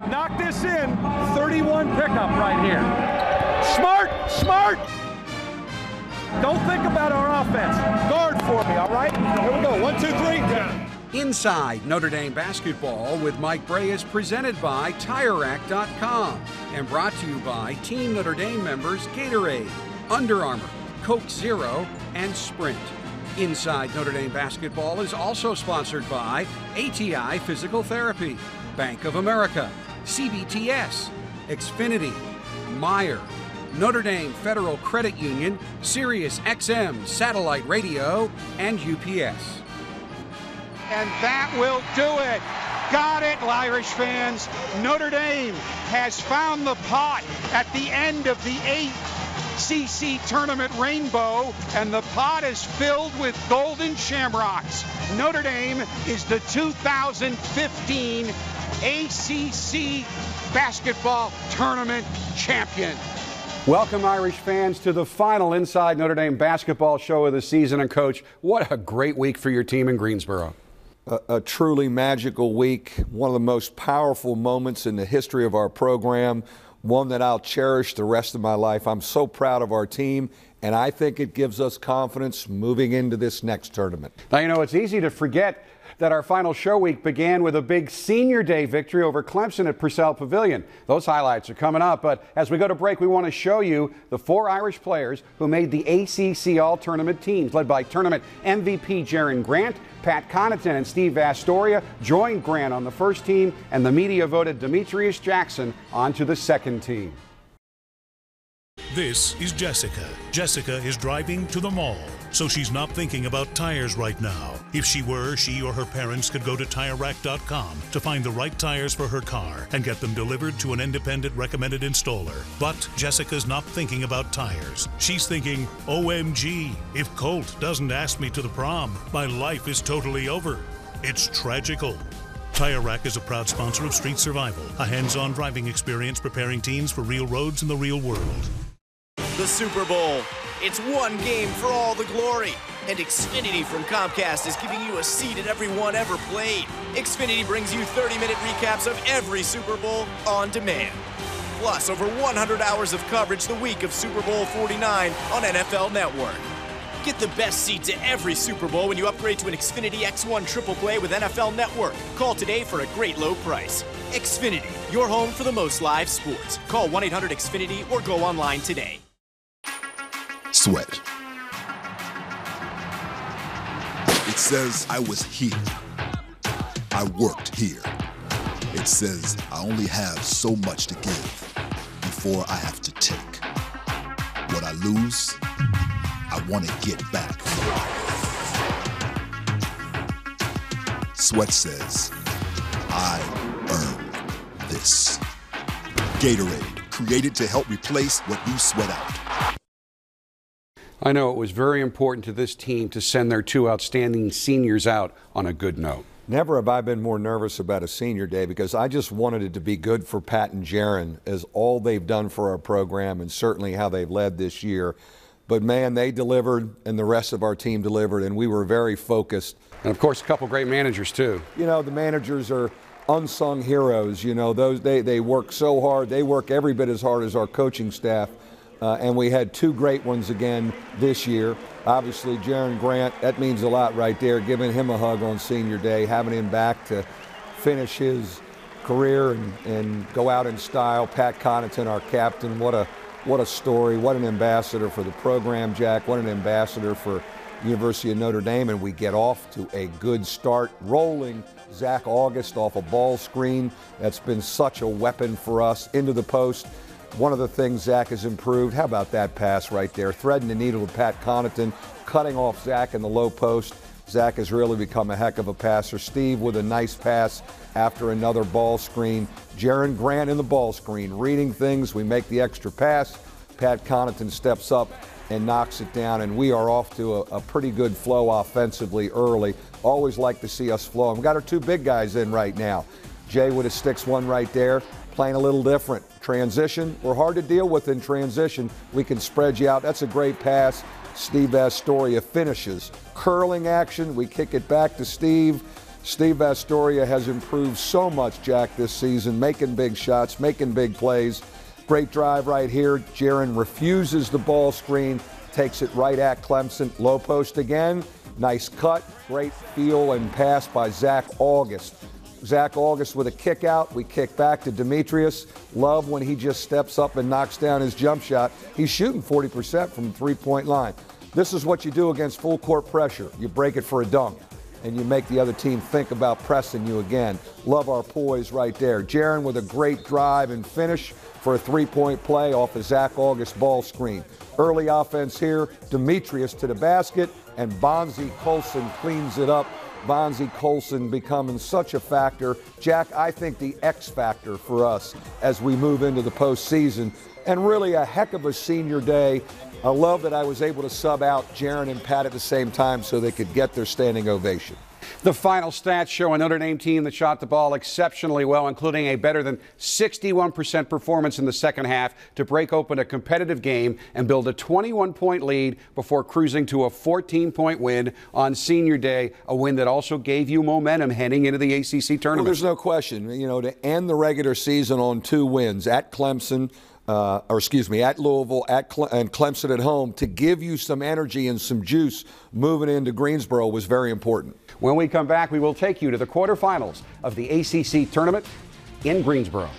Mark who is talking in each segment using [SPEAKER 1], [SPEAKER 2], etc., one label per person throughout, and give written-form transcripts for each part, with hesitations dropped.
[SPEAKER 1] Knock this in, 31 pickup right here. Smart! Don't think about our offense. Guard for me, all right? Here we go, 1, 2, 3, down.
[SPEAKER 2] Inside Notre Dame Basketball with Mike Bray is presented by TireRack.com and brought to you by Team Notre Dame members Gatorade, Under Armour, Coke Zero, and Sprint. Inside Notre Dame Basketball is also sponsored by ATI Physical Therapy, Bank of America, CBTS, Xfinity, Meyer, Notre Dame Federal Credit Union, Sirius XM Satellite Radio, and UPS.
[SPEAKER 3] And that will do it. Got it, Irish fans. Notre Dame has found the pot at the end of the ACC tournament rainbow, and the pot is filled with golden shamrocks. Notre Dame is the 2015 ACC basketball tournament champion.
[SPEAKER 4] Welcome, Irish fans, to the final Inside Notre Dame basketball show of the season. And, Coach, what a great week for your team in Greensboro.
[SPEAKER 5] A truly magical week, one of the most powerful moments in the history of our program, one that I'll cherish the rest of my life. I'm so proud of our team, and I think it gives us confidence moving into this next tournament.
[SPEAKER 4] Now, you know, it's easy to forget that our final show week began with a big Senior Day victory over Clemson at Purcell Pavilion. Those highlights are coming up, but as we go to break, we want to show you the 4 Irish players who made the ACC All-Tournament teams, led by tournament MVP Jaron Grant. Pat Connaughton and Steve Vastoria joined Grant on the first team, and the media voted Demetrius Jackson onto the second team.
[SPEAKER 6] This is Jessica. Jessica is driving to the mall, so she's not thinking about tires right now. If she were, she or her parents could go to TireRack.com to find the right tires for her car and get them delivered to an independent recommended installer. But Jessica's not thinking about tires. She's thinking, OMG, if Colt doesn't ask me to the prom, my life is totally over. It's tragical. Tire Rack is a proud sponsor of Street Survival, a hands-on driving experience preparing teens for real roads in the real world.
[SPEAKER 7] The Super Bowl. It's one game for all the glory. And Xfinity from Comcast is giving you a seat at every one ever played. Xfinity brings you 30-minute recaps of every Super Bowl on demand. Plus, over 100 hours of coverage the week of Super Bowl 49 on NFL Network. Get the best seat to every Super Bowl when you upgrade to an Xfinity X1 Triple Play with NFL Network. Call today for a great low price. Xfinity, your home for the most live sports. Call 1-800-XFINITY or go online today.
[SPEAKER 8] Sweat. It says I was here. I worked here. It says I only have so much to give before I have to take. What I lose, I want to get back. Sweat says, I earned this. Gatorade, created to help replace what you sweat out.
[SPEAKER 4] I know it was very important to this team to send their 2 outstanding seniors out on a good note.
[SPEAKER 5] Never have I been more nervous about a Senior Day because I just wanted it to be good for Pat and Jaron as all they've done for our program and certainly how they've led this year. But, man, they delivered and the rest of our team delivered, and we were very focused.
[SPEAKER 4] And, of course, a couple great managers, too.
[SPEAKER 5] You know, the managers are unsung heroes. You know, they work so hard. They work every bit as hard as our coaching staff. And we had 2 great ones again this year. Obviously, Jaron Grant, that means a lot right there, giving him a hug on Senior Day, having him back to finish his career and go out in style. Pat Connaughton, our captain, what a story, what an ambassador for the program, Jack, what an ambassador for University of Notre Dame, and we get off to a good start, rolling Zach August off a ball screen. That's been such a weapon for us into the post. One of the things Zach has improved, how about that pass right there? Threading the needle to Pat Connaughton, cutting off Zach in the low post. Zach has really become a heck of a passer. Steve with a nice pass after another ball screen. Jaron Grant in the ball screen, reading things. We make the extra pass. Pat Connaughton steps up and knocks it down, and we are off to a pretty good flow offensively early. Always like to see us flow. We've got our 2 big guys in right now. Jay with a sticks one right there, playing a little different. Transition, we're hard to deal with in transition. We can spread you out. That's a great pass. Steve Vastoria finishes. Curling action, we kick it back to Steve. Steve Astoria has improved so much, Jack, this season, making big shots, making big plays. Great drive right here. Jaron refuses the ball screen, takes it right at Clemson. Low post again. Nice cut. Great feel and pass by Zach August. Zach August with a kick out. We kick back to Demetrius. Love when he just steps up and knocks down his jump shot. He's shooting 40% from the three-point line. This is what you do against full court pressure. You break it for a dunk, and you make the other team think about pressing you again. Love our poise right there. Jaron with a great drive and finish for a three-point play off a Zach August ball screen. Early offense here. Demetrius to the basket, and Bonzi Colson cleans it up. Bonzi Colson becoming such a factor. Jack, I think the X factor for us as we move into the postseason. And really a heck of a senior day. I love that I was able to sub out Jaron and Pat at the same time so they could get their standing ovation.
[SPEAKER 4] The final stats show a Notre Dame team that shot the ball exceptionally well, including a better than 61% performance in the second half to break open a competitive game and build a 21-point lead before cruising to a 14-point win on senior day, a win that also gave you momentum heading into the ACC tournament.
[SPEAKER 5] Well, there's no question, to end the regular season on 2 wins at Clemson, at Louisville, and Clemson at home, to give you some energy and some juice moving into Greensboro was very important.
[SPEAKER 4] When we come back, we will take you to the quarterfinals of the ACC tournament in Greensboro.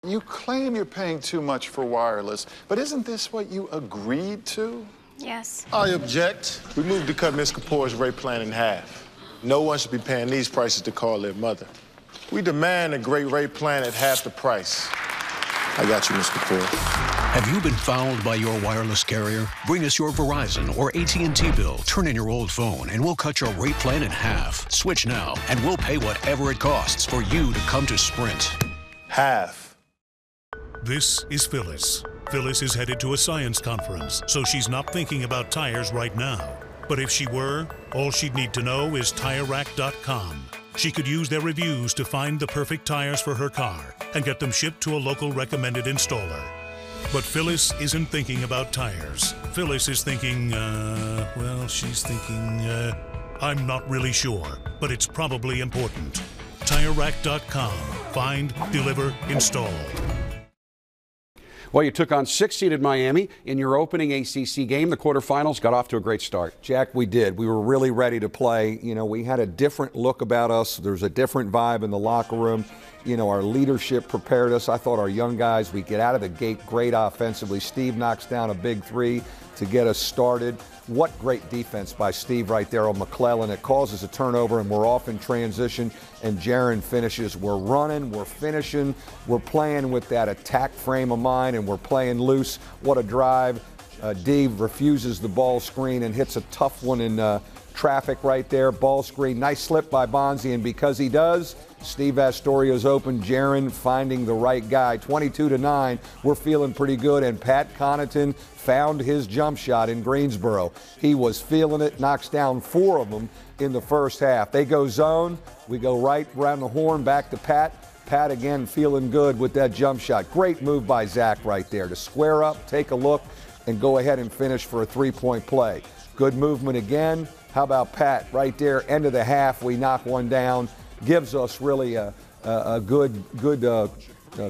[SPEAKER 9] You claim you're paying too much for wireless, but isn't this what you agreed to?
[SPEAKER 10] Yes.
[SPEAKER 11] I object. We moved to cut Ms. Kapoor's rate plan in half. No one should be paying these prices to call their mother. We demand a great rate plan at half the price. I got you, Ms. Kapoor.
[SPEAKER 12] Have you been fouled by your wireless carrier? Bring us your Verizon or AT&T bill. Turn in your old phone, and we'll cut your rate plan in half. Switch now, and we'll pay whatever it costs for you to come to Sprint.
[SPEAKER 11] Half.
[SPEAKER 6] This is Phyllis. Phyllis is headed to a science conference, so she's not thinking about tires right now. But if she were, all she'd need to know is TireRack.com. She could use their reviews to find the perfect tires for her car and get them shipped to a local recommended installer. But Phyllis isn't thinking about tires. Phyllis is thinking, I'm not really sure, but it's probably important. TireRack.com. Find, deliver, install.
[SPEAKER 4] Well, you took on 6-seeded Miami in your opening ACC game. The quarterfinals got off to a great start.
[SPEAKER 5] Jack, we did. We were really ready to play. We had a different look about us. There's a different vibe in the locker room. Our leadership prepared us. I thought our young guys, we get out of the gate great offensively. Steve knocks down a big 3 to get us started. What great defense by Steve right there on McClellan. It causes a turnover, and we're off in transition, and Jaron finishes. We're running, we're finishing, we're playing with that attack frame of mind, and we're playing loose. What a drive. D refuses the ball screen and hits a tough one in traffic right there. Ball screen, nice slip by Bonzi, and because he does, Steve Astoria's open. Jaron finding the right guy. 22-9. We're feeling pretty good, and Pat Connaughton found his jump shot in Greensboro. He was feeling it, knocks down 4 of them in the first half. They go zone. We go right around the horn back to Pat. Pat again feeling good with that jump shot. Great move by Zach right there to square up, take a look, and go ahead and finish for a 3-point play. Good movement again. How about Pat right there, end of the half, we knock one down. Gives us really a good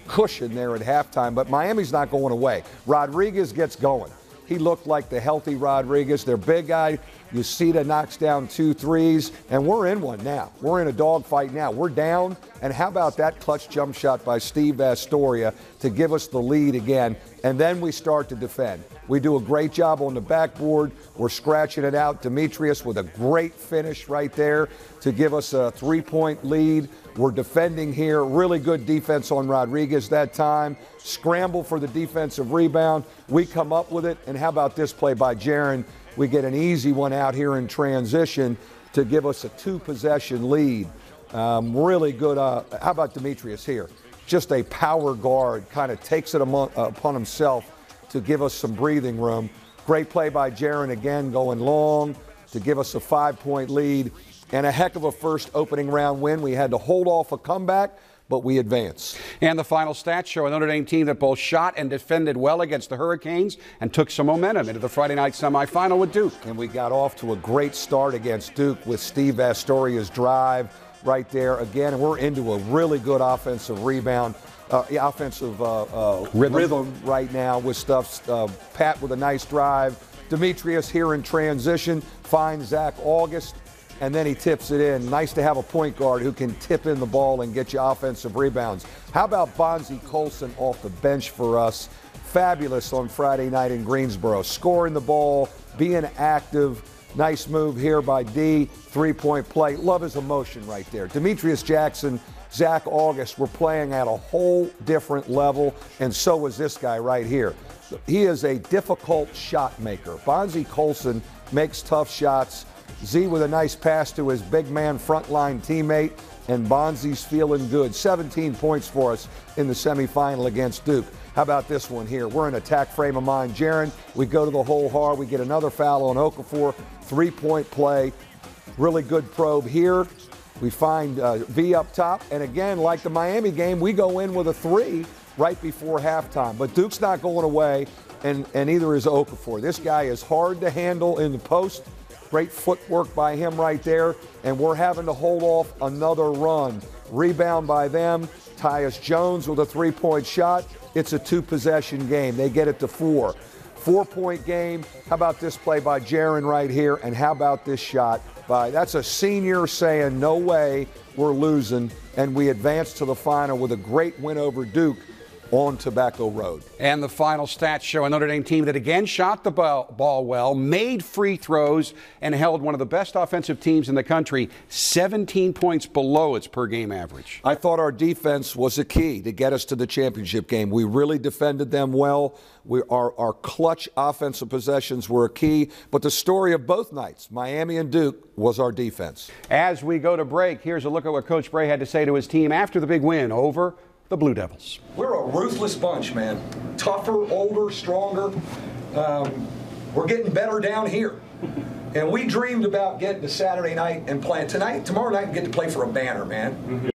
[SPEAKER 5] cushion there at halftime, but Miami's not going away. Rodriguez gets going. He looked like the healthy Rodriguez. Their big guy, Yusita, knocks down 2 threes, and we're in one now. We're in a dogfight now. We're down, and how about that clutch jump shot by Steve Astoria to give us the lead again, and then we start to defend. We do a great job on the backboard. We're scratching it out. Demetrius with a great finish right there to give us a 3-point lead. We're defending here. Really good defense on Rodriguez that time. Scramble for the defensive rebound. We come up with it. And how about this play by Jaron? We get an easy one out here in transition to give us a 2-possession lead. Really good. How about Demetrius here? Just a power guard, kind of takes it upon himself to give us some breathing room. Great play by Jaron again, going long to give us a 5-point lead. And a heck of a first opening round win. We had to hold off a comeback, but we advance.
[SPEAKER 4] And the final stats show a Notre Dame team that both shot and defended well against the Hurricanes and took some momentum into the Friday night semifinal with Duke.
[SPEAKER 5] And we got off to a great start against Duke with Steve Astoria's drive right there. Again, and we're into a really good offensive rebound, offensive rhythm right now with stuff. Pat with a nice drive. Demetrius here in transition finds Zach August, and then he tips it in. Nice to have a point guard who can tip in the ball and get you offensive rebounds. How about Bonzie Colson off the bench for us? Fabulous on Friday night in Greensboro. Scoring the ball, being active. Nice move here by D. 3-point play. Love his emotion right there. Demetrius Jackson, Zach August were playing at a whole different level, and so was this guy right here. He is a difficult shot maker. Bonzie Colson makes tough shots. Z with a nice pass to his big man frontline teammate, and Bonzie's feeling good. 17 points for us in the semifinal against Duke. How about this one here? We're in attack frame of mind. Jaron, we go to the hole hard. We get another foul on Okafor. 3-point play. Really good probe here. We find V up top. And again, like the Miami game, we go in with a 3 right before halftime. But Duke's not going away, and neither is Okafor. This guy is hard to handle in the post. Great footwork by him right there, and we're having to hold off another run. Rebound by them. Tyus Jones with a 3-point shot. It's a 2-possession game. They get it to 4. 4-point game. How about this play by Jaron right here, and how about this shot by, that's a senior saying, no way, we're losing, and we advance to the final with a great win over Duke on Tobacco Road.
[SPEAKER 4] And the final stats show a Notre Dame team that again shot the ball well, made free throws, and held one of the best offensive teams in the country 17 points below its per-game average.
[SPEAKER 5] I thought our defense was a key to get us to the championship game. We really defended them well. Our clutch offensive possessions were a key, but the story of both nights, Miami and Duke, was our defense.
[SPEAKER 4] As we go to break, here's a look at what Coach Bray had to say to his team after the big win over the Blue Devils.
[SPEAKER 10] We're a ruthless bunch, man. Tougher, older, stronger. We're getting better down here. And we dreamed about getting to Saturday night and playing tomorrow night and get to play for a banner, man.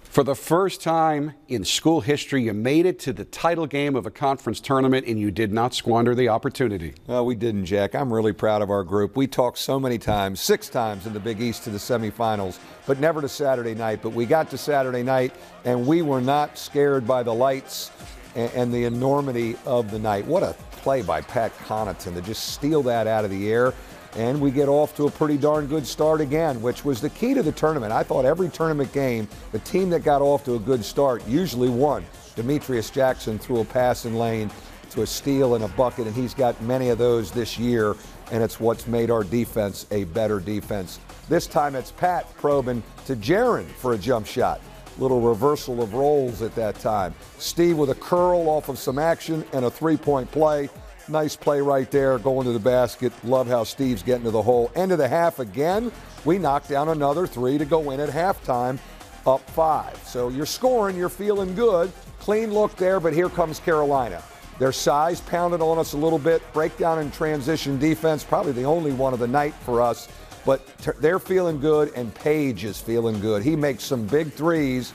[SPEAKER 4] For the first time in school history, you made it to the title game of a conference tournament, and you did not squander the opportunity.
[SPEAKER 5] No, we didn't, Jack. I'm really proud of our group. We talked so many times, 6 times in the Big East to the semifinals, but never to Saturday night. But we got to Saturday night, and we were not scared by the lights and the enormity of the night. What a play by Pat Connaughton to just steal that out of the air. And we get off to a pretty darn good start again, which was the key to the tournament. I thought every tournament game, the team that got off to a good start usually won. Demetrius Jackson threw a passing lane to a steal and a bucket, and he's got many of those this year, and it's what's made our defense a better defense. This time it's Pat probing to Jaron for a jump shot. Little reversal of roles at that time. Steve with a curl off of some action and a 3-point play. Nice play right there, going to the basket. Love how Steve's getting to the hole. End of the half again. We knocked down another 3 to go in at halftime, up 5. So you're scoring, you're feeling good. Clean look there, but here comes Carolina. Their size pounded on us a little bit. Breakdown in transition defense, probably the only one of the night for us. But they're feeling good, and Page is feeling good. He makes some big threes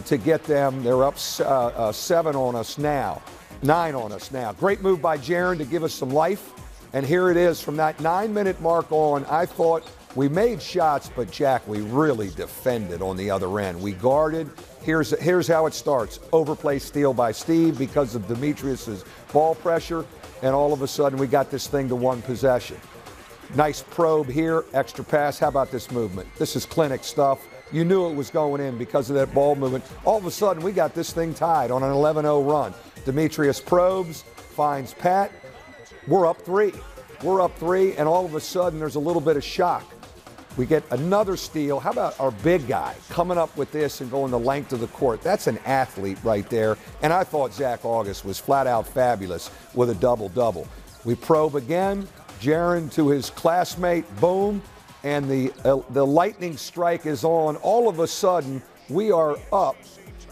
[SPEAKER 5] to get them. They're up 7 on us now. 9 on us now. Great move by Jaron to give us some life. And here it is from that 9-minute mark on. I thought we made shots, but Jack, we really defended on the other end. We guarded. Here's how it starts. Overplay steal by Steve because of Demetrius's ball pressure. And all of a sudden we got this thing to 1 possession. Nice probe here. Extra pass. How about this movement? This is clinic stuff. You knew it was going in because of that ball movement. All of a sudden, we got this thing tied on an 11-0 run. Demetrius probes, finds Pat. We're up 3. We're up 3, and all of a sudden, there's a little bit of shock. We get another steal. How about our big guy coming up with this and going the length of the court? That's an athlete right there. And I thought Zach August was flat out fabulous with a double-double. We probe again. Jaron to his classmate, boom. and the lightning strike is on, all of a sudden we are up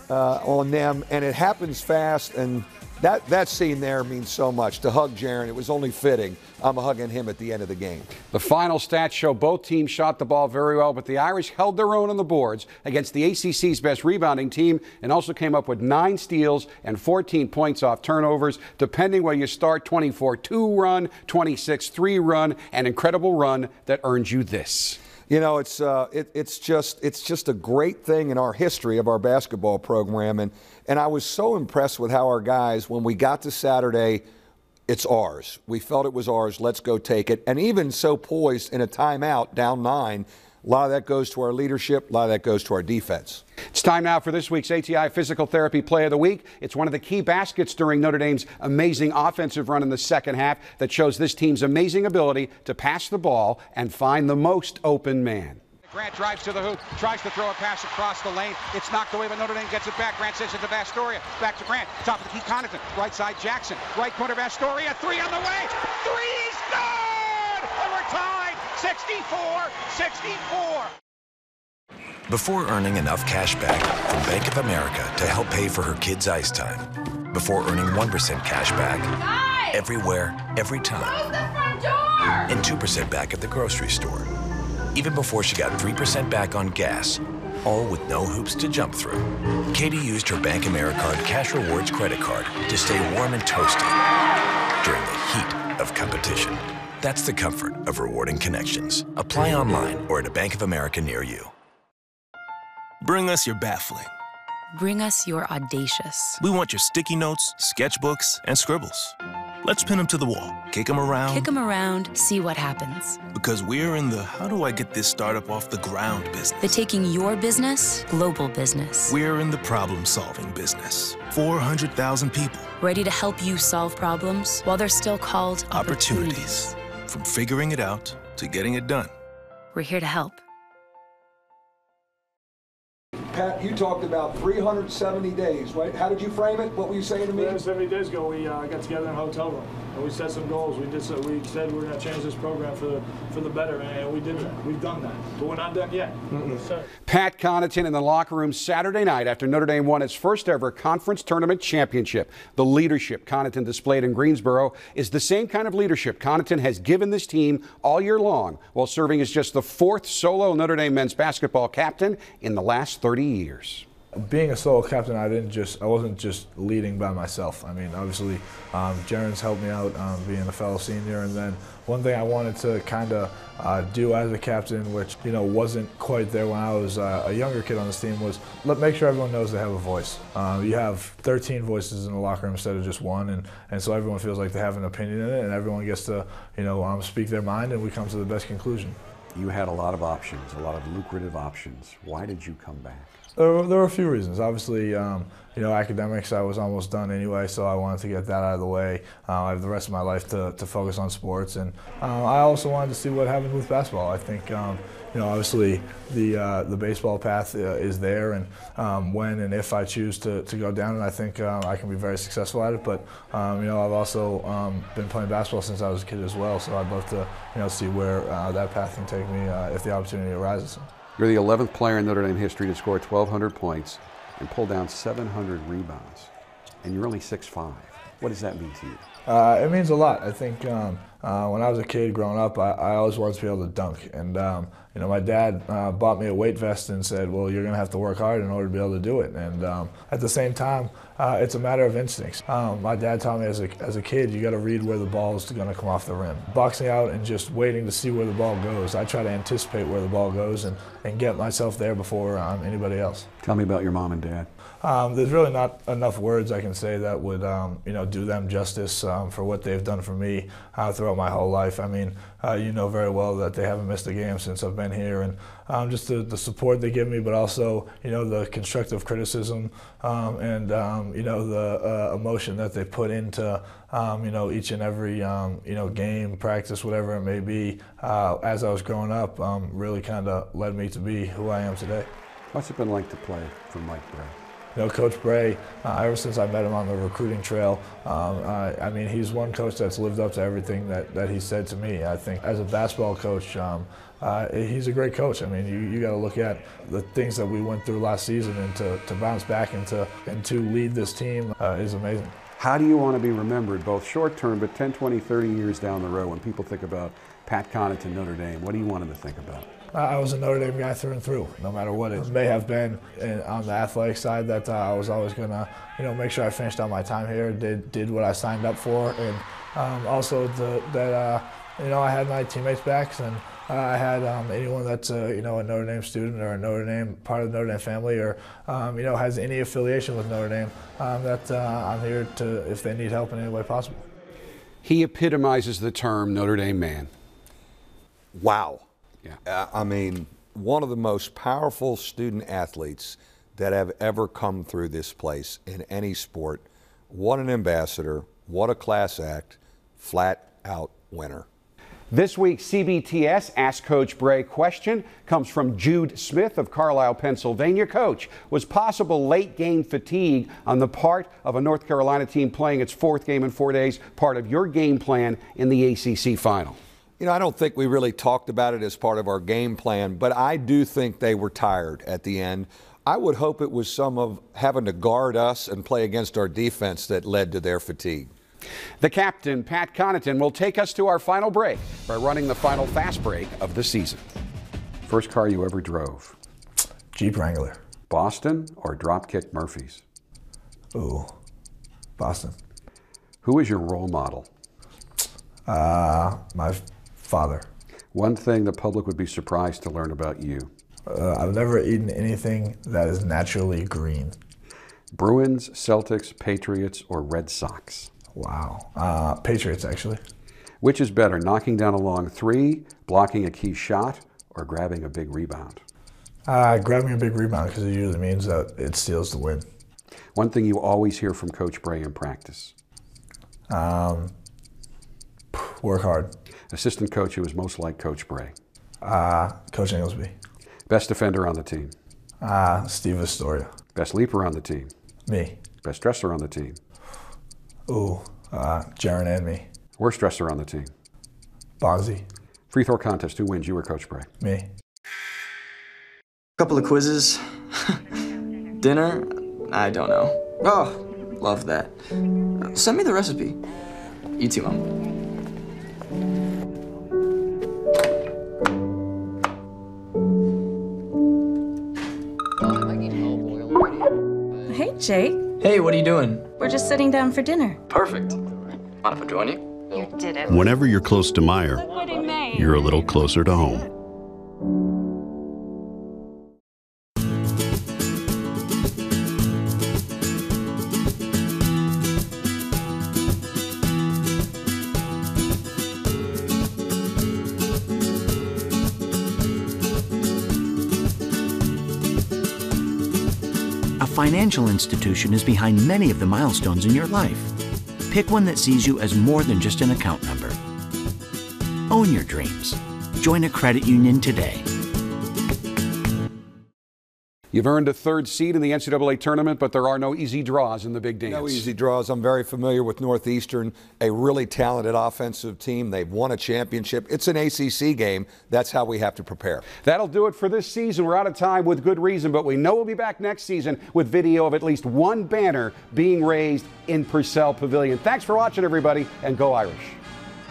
[SPEAKER 5] on them, and it happens fast, and that scene there means so much. To hug Jaron, it was only fitting. I'm hugging him at the end of the game.
[SPEAKER 4] The final stats show both teams shot the ball very well, but the Irish held their own on the boards against the ACC's best rebounding team and also came up with 9 steals and 14 points off turnovers, depending where you start. 24-2 run, 26-3 run, an incredible run that earned you this.
[SPEAKER 5] You know, it's just a great thing in our history of our basketball program, and I was so impressed with how our guys, when we got to Saturday, it's ours. We felt it was ours. Let's go take it. And even so poised in a timeout, down 9, a lot of that goes to our leadership. A lot of that goes to our defense.
[SPEAKER 4] It's time now for this week's ATI Physical Therapy Play of the Week. It's one of the key baskets during Notre Dame's amazing offensive run in the second half that shows this team's amazing ability to pass the ball and find the most open man.
[SPEAKER 3] Grant drives to the hoop, tries to throw a pass across the lane. It's knocked away, but Notre Dame gets it back. Grant sends it to Vastoria. Back to Grant. Top of the key, Connaughton. Right side, Jackson. Right corner, Vastoria. 3 on the way. 3's good! And we're tied. 64-64.
[SPEAKER 13] Before earning enough cash back from Bank of America to help pay for her kids' ice time. Before earning 1% cash back everywhere, every time.
[SPEAKER 14] Close the front door!
[SPEAKER 13] And 2% back at the grocery store. Even before she got 3% back on gas, all with no hoops to jump through. Katie used her Bank Americard Cash Rewards credit card to stay warm and toasty during the heat of competition. That's the comfort of rewarding connections. Apply online or at a Bank of America near you.
[SPEAKER 15] Bring us your baffling.
[SPEAKER 16] Bring us your audacious.
[SPEAKER 15] We want your sticky notes, sketchbooks, and scribbles. Let's pin them to the wall, kick them around.
[SPEAKER 16] Kick them around, see what happens.
[SPEAKER 15] Because we're in the how do I get this startup off the ground business.
[SPEAKER 16] The taking your business, global business.
[SPEAKER 15] We're in the problem-solving business. 400,000 people.
[SPEAKER 16] Ready to help you solve problems while they're still called opportunities.
[SPEAKER 15] From figuring it out to getting it done.
[SPEAKER 16] We're here to help.
[SPEAKER 10] Pat, you talked about 370 days, right? How did you frame it? What were you saying to me?
[SPEAKER 17] 370 days ago, we got together in a hotel room and we set some goals. We said we're going to change this program for the better, and we did that. We've done that, but we're not done yet.
[SPEAKER 4] Pat Connaughton in the locker room Saturday night after Notre Dame won its first ever conference tournament championship. The leadership Connaughton displayed in Greensboro is the same kind of leadership Connaughton has given this team all year long, while serving as just the 4th solo Notre Dame men's basketball captain in the last 30 years.
[SPEAKER 17] Being a solo captain, I wasn't just leading by myself. I mean, obviously, Jaron's helped me out being a fellow senior, and then one thing I wanted to kind of do as a captain, which wasn't quite there when I was a younger kid on this team, was make sure everyone knows they have a voice. You have 13 voices in the locker room instead of just one, and so everyone feels like they have an opinion in it, and everyone gets to speak their mind, and we come to the best conclusion.
[SPEAKER 4] You had a lot of options, a lot of lucrative options. Why did you come back?
[SPEAKER 17] There were a few reasons. Obviously, academics, I was almost done anyway, so I wanted to get that out of the way. I have the rest of my life to focus on sports, and I also wanted to see what happened with basketball. I think, obviously the baseball path is there, and when and if I choose to go down it, I think I can be very successful at it. But I've also been playing basketball since I was a kid as well, so I'd love to see where that path can take me if the opportunity arises.
[SPEAKER 4] You're the 11th player in Notre Dame history to score 1,200 points and pull down 700 rebounds, and you're only 6'5". What does that mean to you?
[SPEAKER 17] It means a lot. I think when I was a kid growing up, I always wanted to be able to dunk. And my dad bought me a weight vest and said, well, you're going to have to work hard in order to be able to do it. And at the same time, it's a matter of instincts. My dad taught me as a kid, you got to read where the ball is going to come off the rim. Boxing out and just waiting to see where the ball goes, I try to anticipate where the ball goes and get myself there before anybody else.
[SPEAKER 4] Tell me about your mom and dad.
[SPEAKER 17] There's really not enough words I can say that would do them justice for what they've done for me throughout my whole life. I mean, you know very well that they haven't missed a game since I've been here, and just the support they give me, but also the constructive criticism and the emotion that they put into each and every game, practice, whatever it may be. As I was growing up, really kind of led me to be who I am today.
[SPEAKER 4] What's it been like to play for Mike Bray?
[SPEAKER 17] Coach Bray, ever since I met him on the recruiting trail, I mean, he's one coach that's lived up to everything that he said to me. I think as a basketball coach, he's a great coach. I mean, you got to look at the things that we went through last season, and to bounce back and to lead this team is amazing.
[SPEAKER 4] How do you want to be remembered, both short term, but 10, 20, 30 years down the road, when people think about Pat Connaughton, Notre Dame? What do you want them to think about? I
[SPEAKER 17] was a Notre Dame guy through and through, no matter what it may have been on the athletic side, that I was always going to, make sure I finished out my time here, did what I signed up for, and also that I had my teammates' backs, and I had anyone that's a Notre Dame student or a Notre Dame part of the Notre Dame family, or has any affiliation with Notre Dame, that I'm here to, if they need help in any way possible.
[SPEAKER 4] He epitomizes the term Notre Dame man.
[SPEAKER 5] Wow.
[SPEAKER 4] Yeah.
[SPEAKER 5] I mean, one of the most powerful student athletes that have ever come through this place in any sport. What an ambassador, what a class act, flat out winner.
[SPEAKER 4] This week's CBTS Ask Coach Bray question comes from Jude Smith of Carlisle, Pennsylvania. Coach, was possible late game fatigue on the part of a North Carolina team playing its 4th game in 4 days part of your game plan in the ACC final?
[SPEAKER 5] I don't think we really talked about it as part of our game plan, but I do think they were tired at the end. I would hope it was some of having to guard us and play against our defense that led to their fatigue.
[SPEAKER 4] The captain, Pat Connaughton, will take us to our final break by running the final fast break of the season. First car you ever drove?
[SPEAKER 17] Jeep Wrangler.
[SPEAKER 4] Boston or Dropkick Murphys?
[SPEAKER 17] Ooh, Boston.
[SPEAKER 4] Who is your role model?
[SPEAKER 17] My father.
[SPEAKER 4] One thing the public would be surprised to learn about you.
[SPEAKER 17] I've never eaten anything that is naturally green.
[SPEAKER 4] Bruins, Celtics, Patriots, or Red Sox?
[SPEAKER 17] Wow. Patriots, actually.
[SPEAKER 4] Which is better, knocking down a long three, blocking a key shot, or grabbing a big rebound?
[SPEAKER 17] Grabbing a big rebound, because it usually means that it steals the win.
[SPEAKER 4] One thing you always hear from Coach Bray in practice?
[SPEAKER 17] Work hard.
[SPEAKER 4] Assistant coach who is most like Coach Bray?
[SPEAKER 17] Coach Inglesby.
[SPEAKER 4] Best defender on the team?
[SPEAKER 17] Steve Astoria.
[SPEAKER 4] Best leaper on the team?
[SPEAKER 17] Me.
[SPEAKER 4] Best dresser on the team?
[SPEAKER 17] Ooh, Jaron and me.
[SPEAKER 4] Worst dresser on the team?
[SPEAKER 17] Bonzi.
[SPEAKER 4] Free throw contest, who wins, you or Coach Bray?
[SPEAKER 17] Me.
[SPEAKER 14] Couple of quizzes. Dinner? I don't know. Oh, love that. Send me the recipe. You too, Mom.
[SPEAKER 18] Hey, Jake.
[SPEAKER 14] Hey, what are you doing?
[SPEAKER 18] We're just sitting down for dinner.
[SPEAKER 14] Perfect. Mind if I join you?
[SPEAKER 18] You did it.
[SPEAKER 19] Whenever you're close to Meyer, you're a little closer to home.
[SPEAKER 20] A financial institution is behind many of the milestones in your life. Pick one that sees you as more than just an account number. Own your dreams. Join a credit union today.
[SPEAKER 4] You've earned a 3rd seed in the NCAA tournament, but there are no easy draws in the big dance.
[SPEAKER 5] No easy draws. I'm very familiar with Northeastern, a really talented offensive team. They've won a championship. It's an ACC game. That's how we have to prepare.
[SPEAKER 4] That'll do it for this season. We're out of time with good reason, but we know we'll be back next season with video of at least one banner being raised in Purcell Pavilion. Thanks for watching, everybody, and go Irish.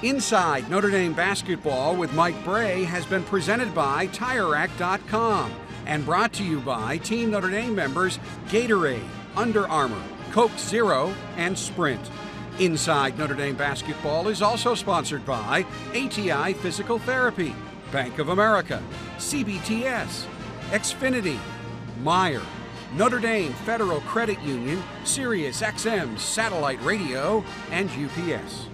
[SPEAKER 2] Inside Notre Dame Basketball with Mike Bray has been presented by TireRack.com. and brought to you by Team Notre Dame members Gatorade, Under Armour, Coke Zero, and Sprint. Inside Notre Dame Basketball is also sponsored by ATI Physical Therapy, Bank of America, CBTS, Xfinity, Meyer, Notre Dame Federal Credit Union, Sirius XM Satellite Radio, and UPS.